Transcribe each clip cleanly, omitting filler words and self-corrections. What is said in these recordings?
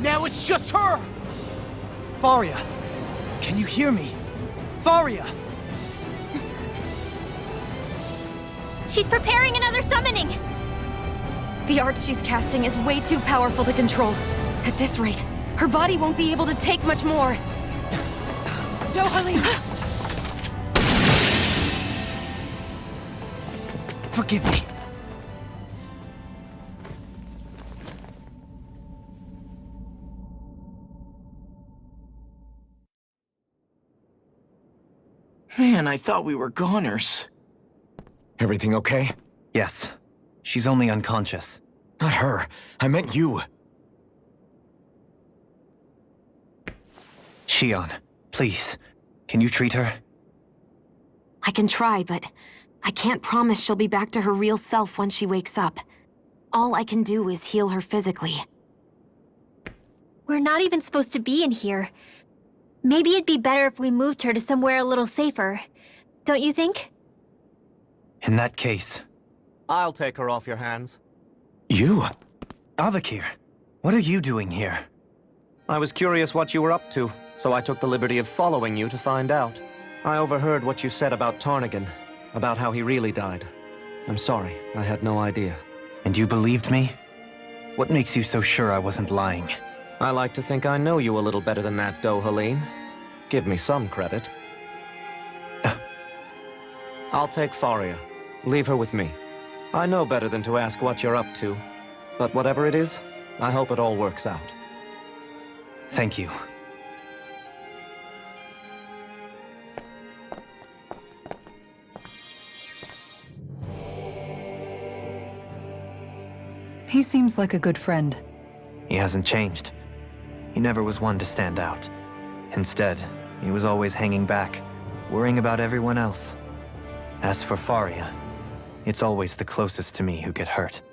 Now it's just her! Fahria, can you hear me? Fahria! She's preparing another summoning! The art she's casting is way too powerful to control. At this rate, her body won't be able to take much more. Dohalim! Forgive me. Man, I thought we were goners. Everything okay? Yes. She's only unconscious. Not her. I meant you. Shion, please. Can you treat her? I can try, but I can't promise she'll be back to her real self when she wakes up. All I can do is heal her physically. We're not even supposed to be in here. Maybe it'd be better if we moved her to somewhere a little safer. Don't you think? In that case... I'll take her off your hands. You? Avakir, what are you doing here? I was curious what you were up to, so I took the liberty of following you to find out. I overheard what you said about Tarnagin, about how he really died. I'm sorry, I had no idea. And you believed me? What makes you so sure I wasn't lying? I like to think I know you a little better than that, Dohalim. Give me some credit. I'll take Fahria. Leave her with me. I know better than to ask what you're up to. But whatever it is, I hope it all works out. Thank you. He seems like a good friend. He hasn't changed. He never was one to stand out. Instead, he was always hanging back, worrying about everyone else. As for Fahria, it's always the closest to me who get hurt.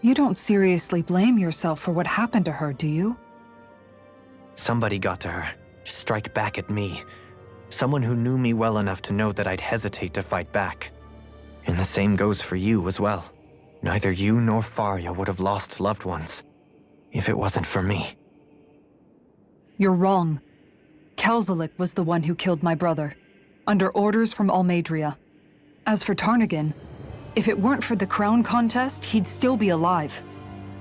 You don't seriously blame yourself for what happened to her, do you? Somebody got to her, to strike back at me. Someone who knew me well enough to know that I'd hesitate to fight back. And the same goes for you as well. Neither you nor Fahria would have lost loved ones, if it wasn't for me. You're wrong. Kelzelik was the one who killed my brother, under orders from Almadria. As for Tarnagin, if it weren't for the crown contest, he'd still be alive.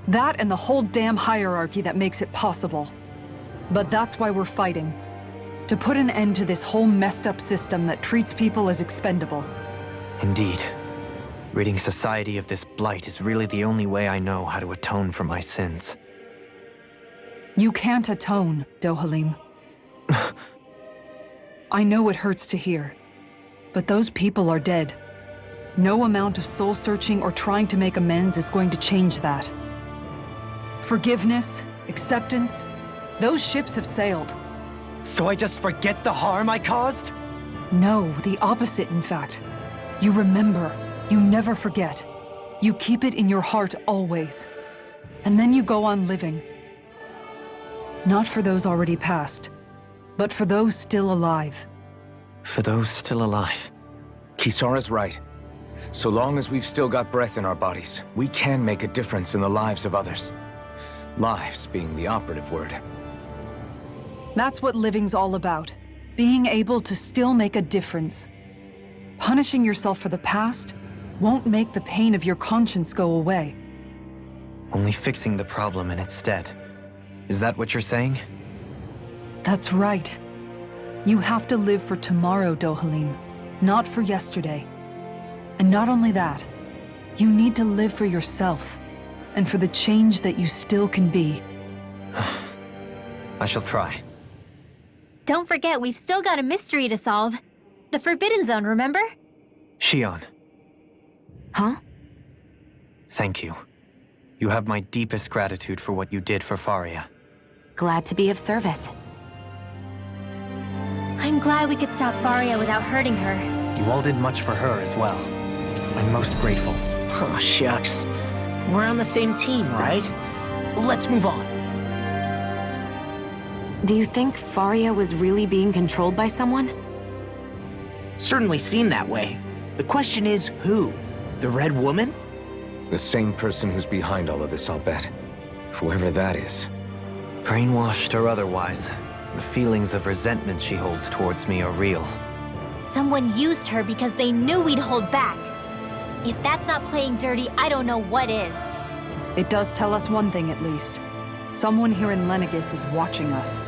That and the whole damn hierarchy that makes it possible. But that's why we're fighting. To put an end to this whole messed up system that treats people as expendable. Indeed. Ridding society of this blight is really the only way I know how to atone for my sins. You can't atone, Dohalim. I know it hurts to hear, but those people are dead. No amount of soul-searching or trying to make amends is going to change that. Forgiveness, acceptance, those ships have sailed. So I just forget the harm I caused? No, the opposite, in fact. You remember, you never forget. You keep it in your heart always. And then you go on living. Not for those already past, but for those still alive. For those still alive. Kisara's right. So long as we've still got breath in our bodies, we can make a difference in the lives of others. Lives being the operative word. That's what living's all about. Being able to still make a difference. Punishing yourself for the past won't make the pain of your conscience go away. Only fixing the problem in its stead. Is that what you're saying? That's right. You have to live for tomorrow, Dohalim, not for yesterday. And not only that, you need to live for yourself, and for the change that you still can be. I shall try. Don't forget, we've still got a mystery to solve. The Forbidden Zone, remember? Shion. Huh? Thank you. You have my deepest gratitude for what you did for Fahria. Glad to be of service. I'm glad we could stop Fahria without hurting her. You all did much for her as well. I'm most grateful. Oh, shucks. We're on the same team, right? Let's move on. Do you think Fahria was really being controlled by someone? Certainly seemed that way. The question is, who? The Red Woman? The same person who's behind all of this, I'll bet. Whoever that is. Brainwashed or otherwise, the feelings of resentment she holds towards me are real. Someone used her because they knew we'd hold back. If that's not playing dirty, I don't know what is. It does tell us one thing at least. Someone here in Lenegis is watching us.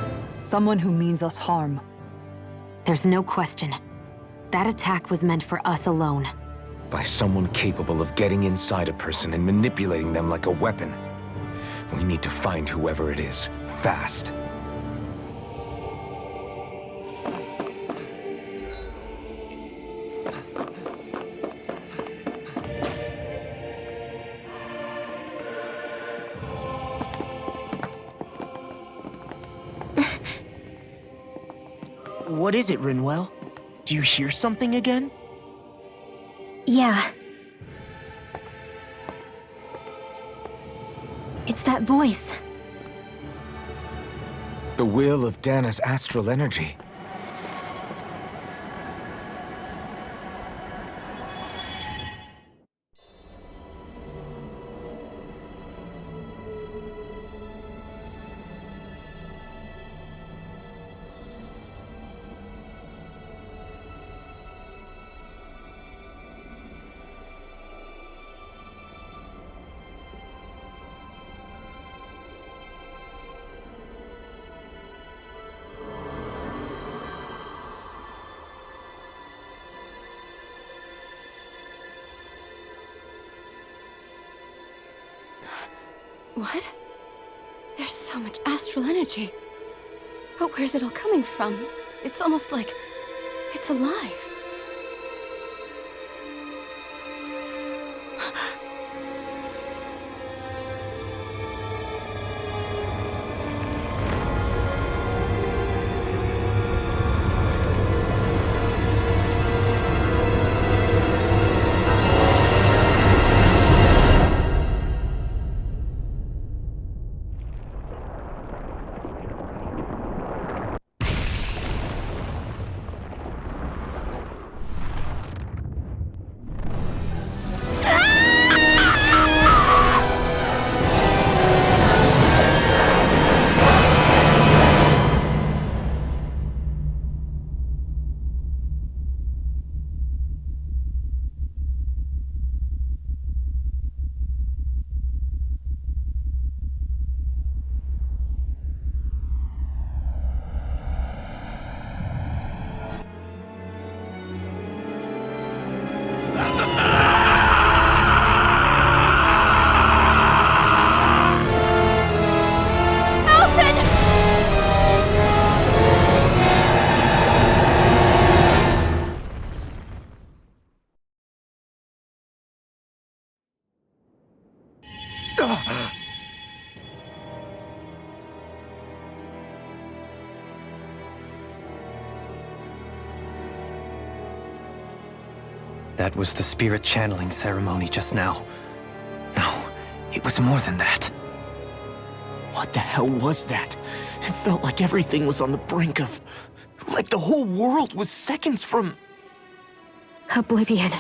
Someone who means us harm. There's no question. That attack was meant for us alone. By someone capable of getting inside a person and manipulating them like a weapon. We need to find whoever it is, fast. What is it, Rinwell? Do you hear something again? Yeah. It's that voice. The will of Dahna's astral energy. What? There's so much astral energy. But where's it all coming from? It's almost like it's alive. That was the spirit channeling ceremony just now. No, it was more than that. What the hell was that? It felt like everything was on the brink of... like the whole world was seconds from... Oblivion.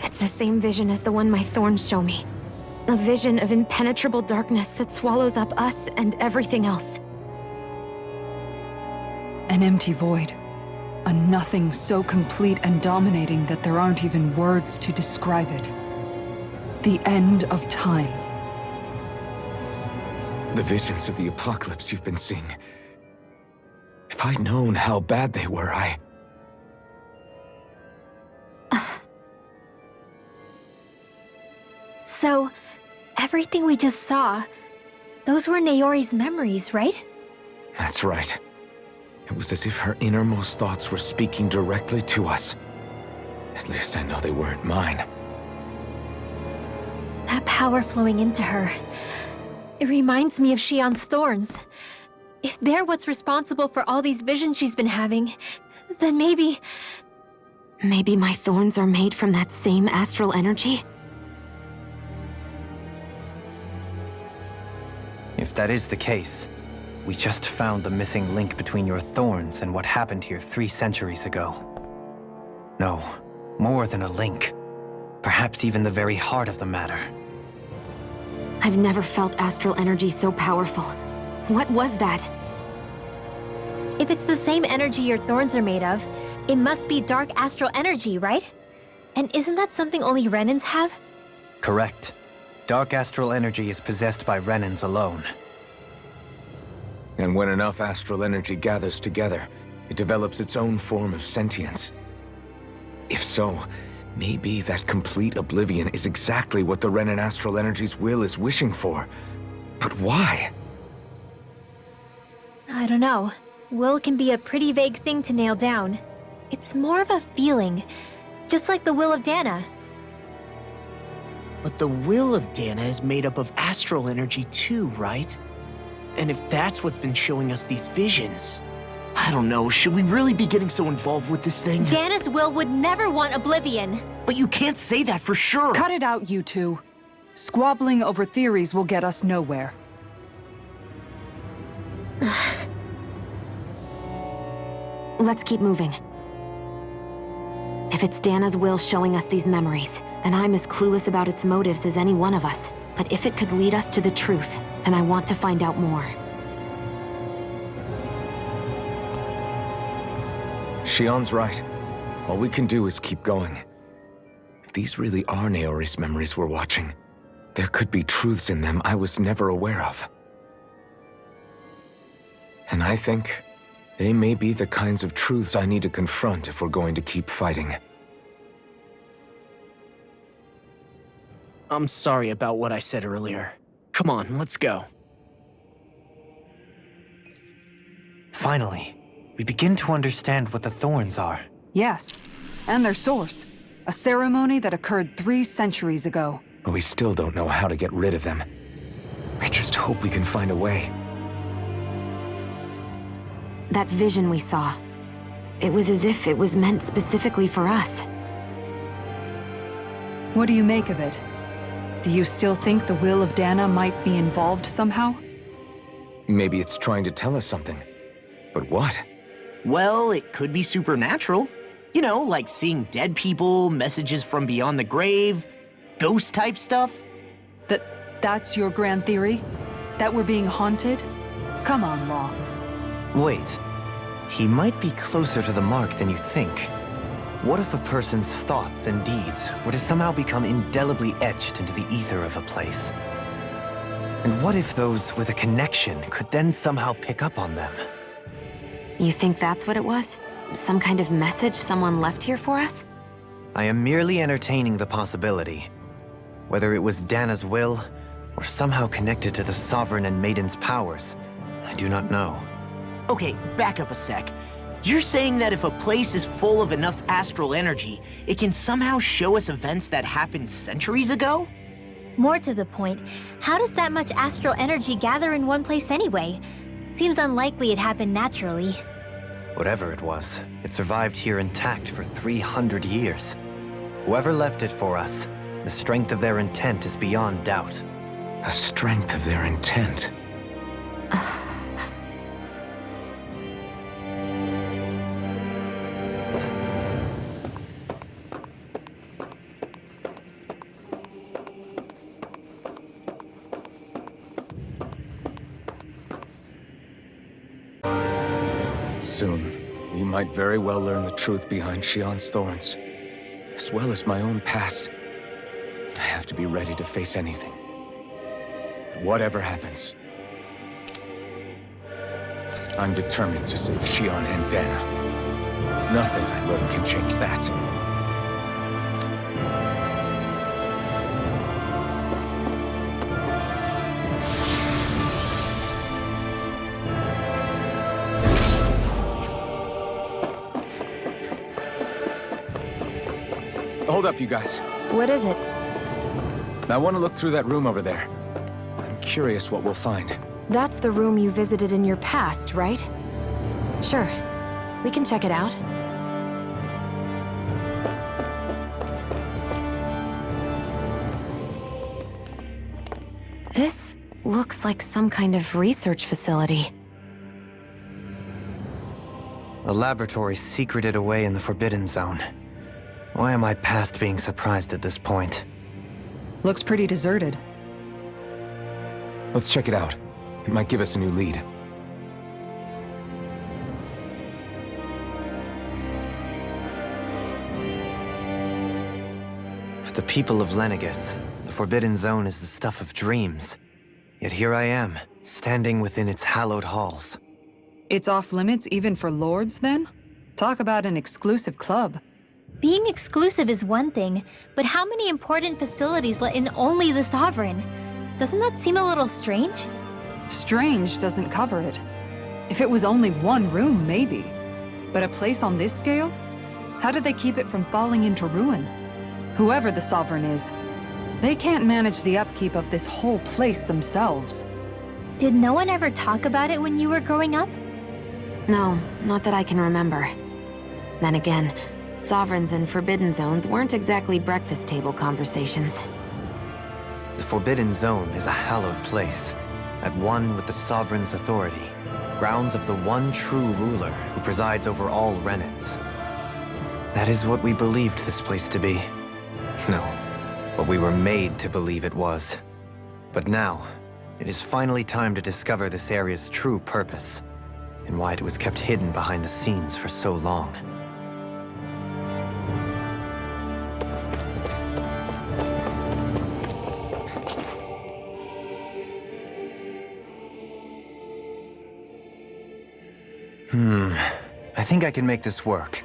It's the same vision as the one my thorns show me. A vision of impenetrable darkness that swallows up us and everything else. An empty void. A nothing so complete and dominating that there aren't even words to describe it. The end of time. The visions of the apocalypse you've been seeing. If I'd known how bad they were, So, everything we just saw, those were Naori's memories, right? That's right. It was as if her innermost thoughts were speaking directly to us. At least I know they weren't mine. That power flowing into her. It reminds me of Shion's thorns. If they're what's responsible for all these visions she's been having, then maybe... Maybe my thorns are made from that same astral energy? If that is the case, we just found the missing link between your thorns and what happened here 3 centuries ago. No, more than a link. Perhaps even the very heart of the matter. I've never felt astral energy so powerful. What was that? If it's the same energy your thorns are made of, it must be dark astral energy, right? And isn't that something only Renans have? Correct. Dark astral energy is possessed by Renans alone. And when enough astral energy gathers together, it develops its own form of sentience. If so, maybe that complete oblivion is exactly what the Renan astral energy's will is wishing for. But why? I don't know. Will can be a pretty vague thing to nail down. It's more of a feeling, just like the will of Dahna. But the will of Dahna is made up of astral energy too, right? And if that's what's been showing us these visions... I don't know, should we really be getting so involved with this thing? Dahna's will would never want oblivion. But you can't say that for sure! Cut it out, you two. Squabbling over theories will get us nowhere. Let's keep moving. If it's Dahna's will showing us these memories, then I'm as clueless about its motives as any one of us. But if it could lead us to the truth, then I want to find out more. Shion's right. All we can do is keep going. If these really are Naori's memories we're watching, there could be truths in them I was never aware of. And I think they may be the kinds of truths I need to confront if we're going to keep fighting. I'm sorry about what I said earlier. Come on, let's go. Finally, we begin to understand what the thorns are. Yes, and their source. A ceremony that occurred 3 centuries ago. But we still don't know how to get rid of them. I just hope we can find a way. That vision we saw. It was as if it was meant specifically for us. What do you make of it? Do you still think the will of Dahna might be involved somehow? Maybe it's trying to tell us something. But what? Well, it could be supernatural. You know, like seeing dead people, messages from beyond the grave, ghost-type stuff. That's your grand theory? That we're being haunted? Come on, Law. Wait. He might be closer to the mark than you think. What if a person's thoughts and deeds were to somehow become indelibly etched into the ether of a place? And what if those with a connection could then somehow pick up on them? You think that's what it was? Some kind of message someone left here for us? I am merely entertaining the possibility. Whether it was Dahna's will, or somehow connected to the Sovereign and Maiden's powers, I do not know. Okay, back up a sec. You're saying that if a place is full of enough astral energy, it can somehow show us events that happened centuries ago? More to the point, how does that much astral energy gather in one place anyway? Seems unlikely it happened naturally. Whatever it was, it survived here intact for 300 years. Whoever left it for us, the strength of their intent is beyond doubt. The strength of their intent. Soon, we might very well learn the truth behind Shion's thorns, as well as my own past. I have to be ready to face anything. Whatever happens. I'm determined to save Shion and Dahna. Nothing I learn can change that. Hold up, you guys. What is it? I want to look through that room over there. I'm curious what we'll find. That's the room you visited in your past, right? Sure. We can check it out. This looks like some kind of research facility. A laboratory secreted away in the Forbidden Zone. Why am I past being surprised at this point? Looks pretty deserted. Let's check it out. It might give us a new lead. For the people of Lenegus, the Forbidden Zone is the stuff of dreams. Yet here I am, standing within its hallowed halls. It's off limits even for lords, then? Talk about an exclusive club. Being exclusive is one thing, but how many important facilities let in only the Sovereign? Doesn't that seem a little strange? Strange doesn't cover it. If it was only one room, maybe. But a place on this scale? How do they keep it from falling into ruin? Whoever the Sovereign is, they can't manage the upkeep of this whole place themselves. Did no one ever talk about it when you were growing up? No, not that I can remember. Then again, Sovereigns and Forbidden Zones weren't exactly breakfast table conversations. The Forbidden Zone is a hallowed place, at one with the Sovereign's authority, grounds of the one true ruler who presides over all Renans. That is what we believed this place to be. No, what we were made to believe it was. But now, it is finally time to discover this area's true purpose, and why it was kept hidden behind the scenes for so long. I think I can make this work.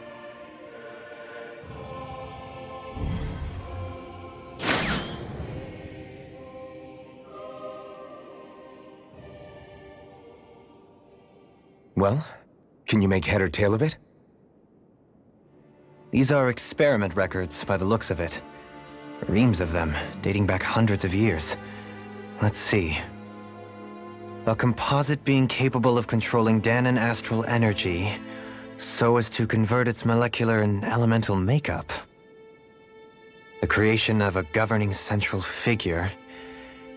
Well, can you make head or tail of it? These are experiment records by the looks of it. Reams of them, dating back hundreds of years. Let's see. A composite being capable of controlling Dahnan astral energy so as to convert its molecular and elemental makeup. The creation of a governing central figure,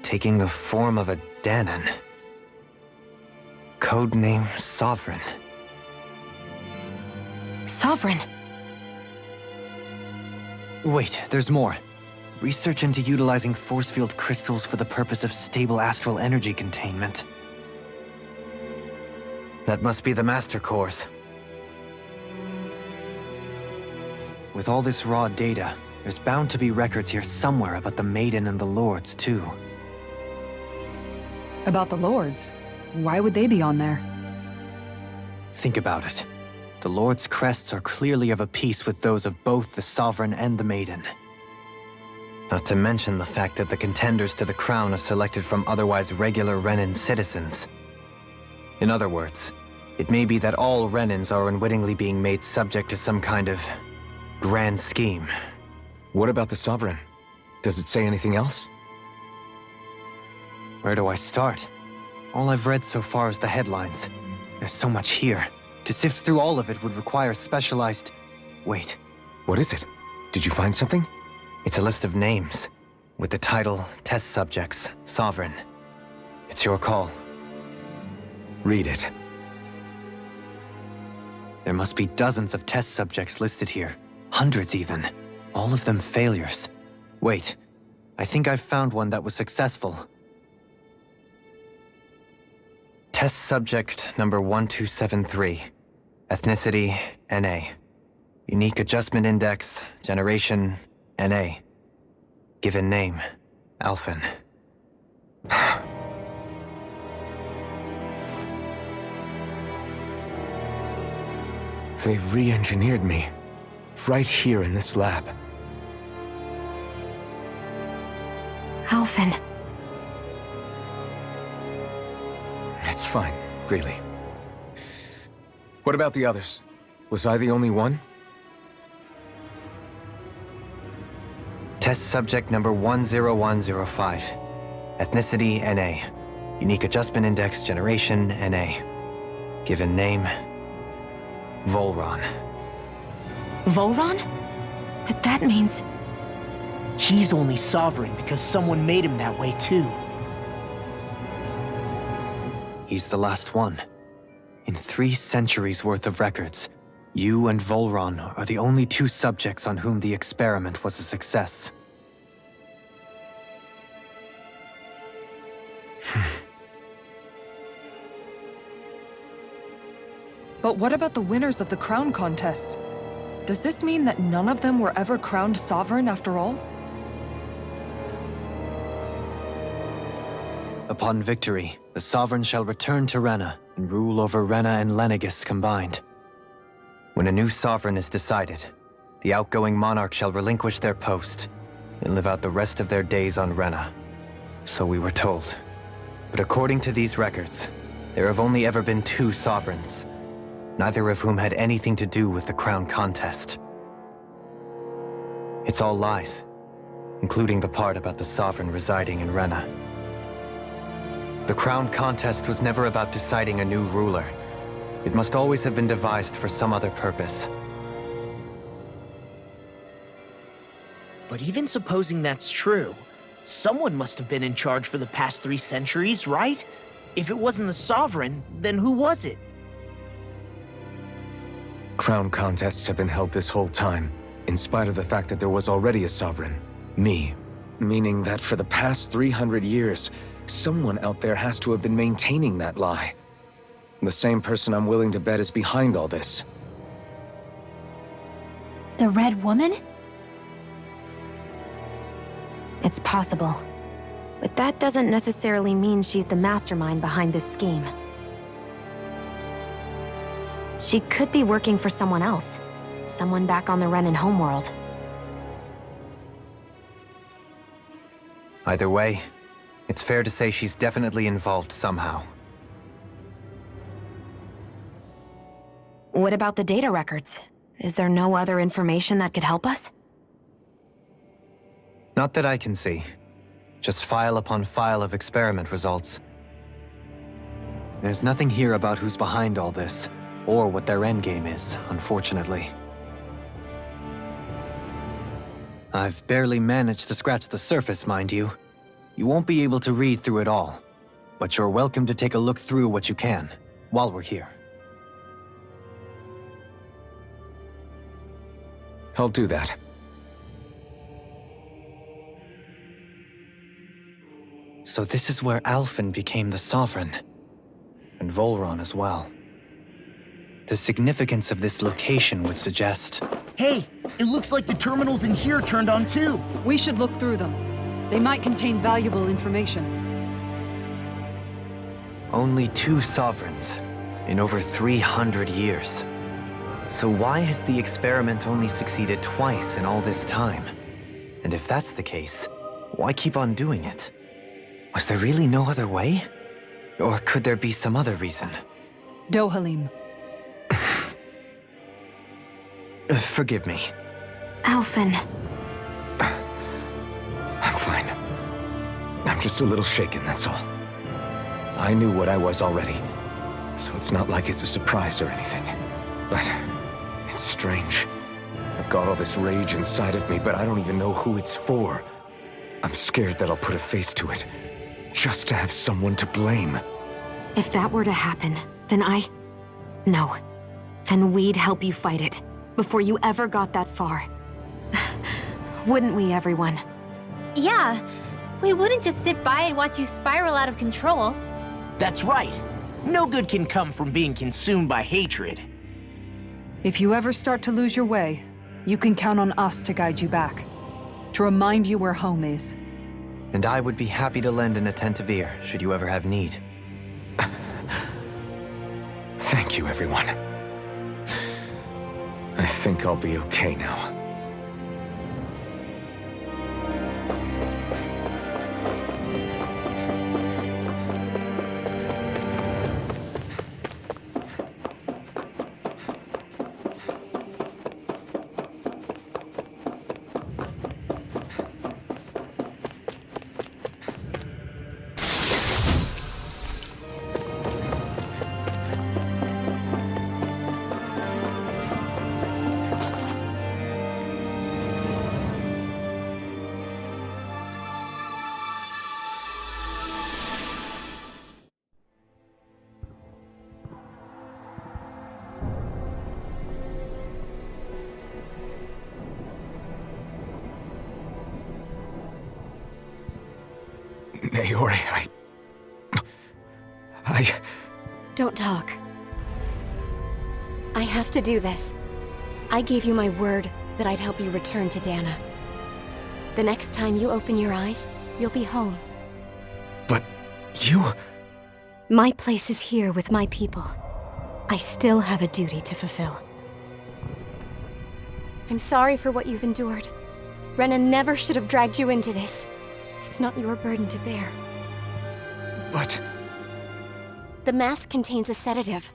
taking the form of a Dahnan. Codename Sovereign. Sovereign! Wait, there's more. Research into utilizing force field crystals for the purpose of stable astral energy containment. That must be the Master Cores. With all this raw data, there's bound to be records here somewhere about the Maiden and the Lords, too. About the Lords? Why would they be on there? Think about it. The Lord's crests are clearly of a piece with those of both the Sovereign and the Maiden. Not to mention the fact that the contenders to the crown are selected from otherwise regular Renan citizens. In other words, it may be that all Renans are unwittingly being made subject to some kind of grand scheme. What about the Sovereign? Does it say anything else? Where do I start? All I've read so far is the headlines. There's so much here. To sift through all of it would require specialized... Wait. What is it? Did you find something? It's a list of names, with the title, Test Subjects, Sovereign. It's your call. Read it. There must be dozens of test subjects listed here. Hundreds even. All of them failures. Wait, I think I've found one that was successful. Test subject number 1273. Ethnicity, NA. Unique adjustment index, generation, NA. Given name, Alphen. They re-engineered me. Right here in this lab. Alphen. It's fine, really. What about the others? Was I the only one? Test subject number 10105. Ethnicity, NA. Unique adjustment index, generation, NA. Given name, Volron. Volron? But that means... He's only Sovereign because someone made him that way too. He's the last one. In 3 centuries worth of records, you and Volron are the only 2 subjects on whom the experiment was a success. But what about the winners of the crown contests? Does this mean that none of them were ever crowned sovereign after all? Upon victory, the sovereign shall return to Rena and rule over Rena and Lenegis combined. When a new sovereign is decided, the outgoing monarch shall relinquish their post and live out the rest of their days on Rena. So we were told. But according to these records, there have only ever been 2 sovereigns, neither of whom had anything to do with the crown contest. It's all lies, including the part about the sovereign residing in Rena. The crown contest was never about deciding a new ruler. It must always have been devised for some other purpose. But even supposing that's true, someone must have been in charge for the past 3 centuries, right? If it wasn't the Sovereign, then who was it? Crown contests have been held this whole time, in spite of the fact that there was already a sovereign. Me. Meaning that for the past 300 years, someone out there has to have been maintaining that lie. The same person I'm willing to bet is behind all this. The Red Woman? It's possible. But that doesn't necessarily mean she's the mastermind behind this scheme. She could be working for someone else. Someone back on the Renan homeworld. Either way, it's fair to say she's definitely involved somehow. What about the data records? Is there no other information that could help us? Not that I can see. Just file upon file of experiment results. There's nothing here about who's behind all this, or what their endgame is, unfortunately. I've barely managed to scratch the surface, mind you. You won't be able to read through it all, but you're welcome to take a look through what you can, while we're here. I'll do that. So this is where Alphen became the Sovereign, and Volron as well. The significance of this location would suggest... Hey, it looks like the terminals in here turned on too. We should look through them. They might contain valuable information. Only 2 sovereigns in over 300 years. So why has the experiment only succeeded twice in all this time? And if that's the case, why keep on doing it? Was there really no other way? Or could there be some other reason? Dohalim. Forgive me. Alphen. I'm fine. I'm just a little shaken, that's all. I knew what I was already, so it's not like it's a surprise or anything. But it's strange. I've got all this rage inside of me, but I don't even know who it's for. I'm scared that I'll put a face to it, just to have someone to blame. If that were to happen, then No. Then we'd help you fight it, before you ever got that far. Wouldn't we, everyone? Yeah, we wouldn't just sit by and watch you spiral out of control. That's right. No good can come from being consumed by hatred. If you ever start to lose your way, you can count on us to guide you back. To remind you where home is. And I would be happy to lend an attentive ear, should you ever have need. Thank you, everyone. I think I'll be okay now. Naori, I... Don't talk. I have to do this. I gave you my word that I'd help you return to Dahna. The next time you open your eyes, you'll be home. But you... My place is here with my people. I still have a duty to fulfill. I'm sorry for what you've endured. Rena never should have dragged you into this. It's not your burden to bear. But... The mask contains a sedative.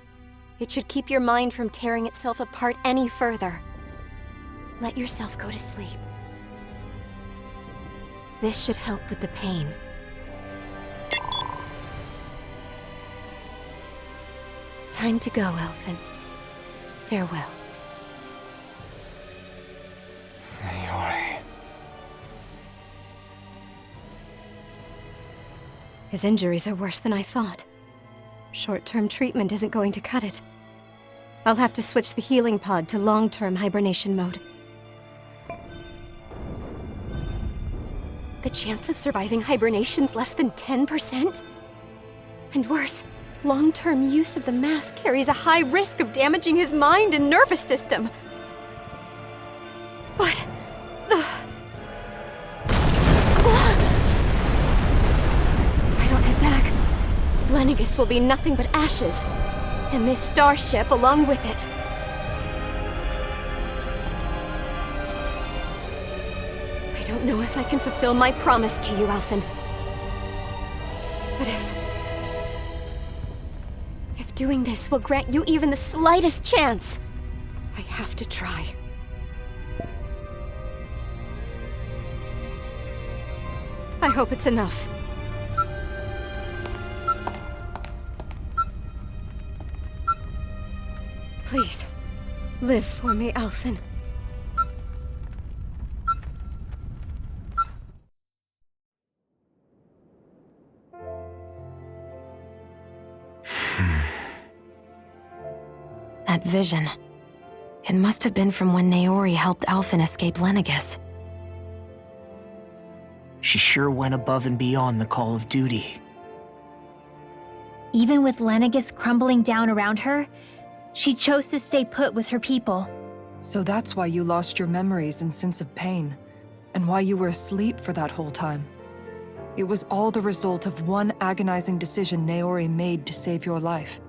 It should keep your mind from tearing itself apart any further. Let yourself go to sleep. This should help with the pain. Time to go, Alphen. Farewell. Naori... His injuries are worse than I thought. Short-term treatment isn't going to cut it. I'll have to switch the healing pod to long-term hibernation mode. The chance of surviving hibernation's less than 10%? And worse, long-term use of the mask carries a high risk of damaging his mind and nervous system. But... If I don't head back, Lenegis will be nothing but ashes, and this starship along with it. I don't know if I can fulfill my promise to you, Alphen. But if doing this will grant you even the slightest chance, I have to try. I hope it's enough. Please, live for me, Alphen. That vision. It must have been from when Naori helped Alphen escape Lenegis. She sure went above and beyond the call of duty. Even with Lenegis crumbling down around her, she chose to stay put with her people. So that's why you lost your memories and sense of pain, and why you were asleep for that whole time. It was all the result of one agonizing decision Naori made to save your life.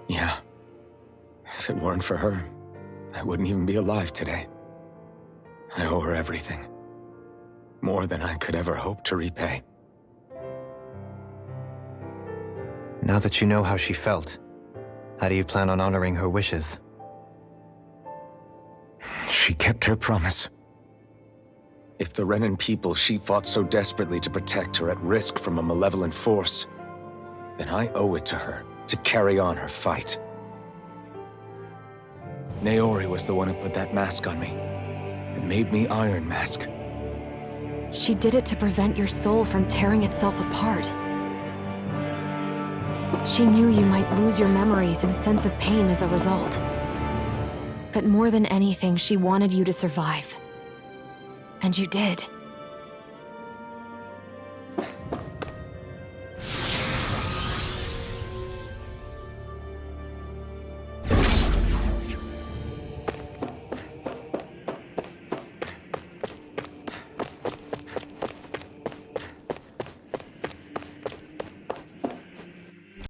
Yeah. If it weren't for her, I wouldn't even be alive today. I owe her everything. More than I could ever hope to repay. Now that you know how she felt, how do you plan on honoring her wishes? She kept her promise. If the Renan people she fought so desperately to protect are at risk from a malevolent force, then I owe it to her to carry on her fight. Naori was the one who put that mask on me, and made me Iron Mask. She did it to prevent your soul from tearing itself apart. She knew you might lose your memories and sense of pain as a result. But more than anything, she wanted you to survive. And you did.